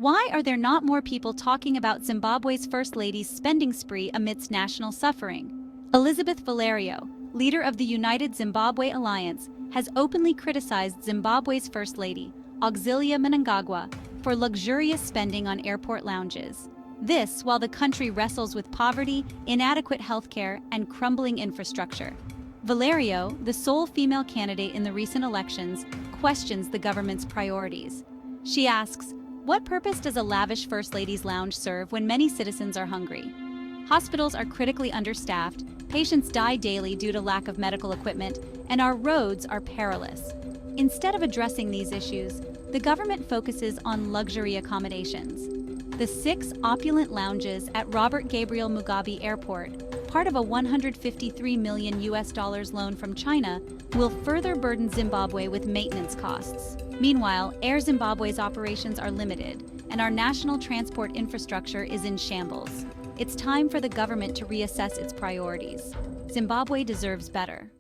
Why are there not more people talking about Zimbabwe's First Lady's spending spree amidst national suffering? Elizabeth Valerio, leader of the United Zimbabwe Alliance, has openly criticized Zimbabwe's First Lady, Hichilema Mnangagwa, for luxurious spending on airport lounges. This while the country wrestles with poverty, inadequate healthcare, and crumbling infrastructure. Valerio, the sole female candidate in the recent elections, questions the government's priorities. She asks, what purpose does a lavish First Lady's lounge serve when many citizens are hungry? Hospitals are critically understaffed, patients die daily due to lack of medical equipment, and our roads are perilous. Instead of addressing these issues, the government focuses on luxury accommodations. The 6 opulent lounges at Robert Gabriel Mugabe Airport, part of a $153 million loan from China, will further burden Zimbabwe with maintenance costs. Meanwhile, Air Zimbabwe's operations are limited, and our national transport infrastructure is in shambles. It's time for the government to reassess its priorities. Zimbabwe deserves better.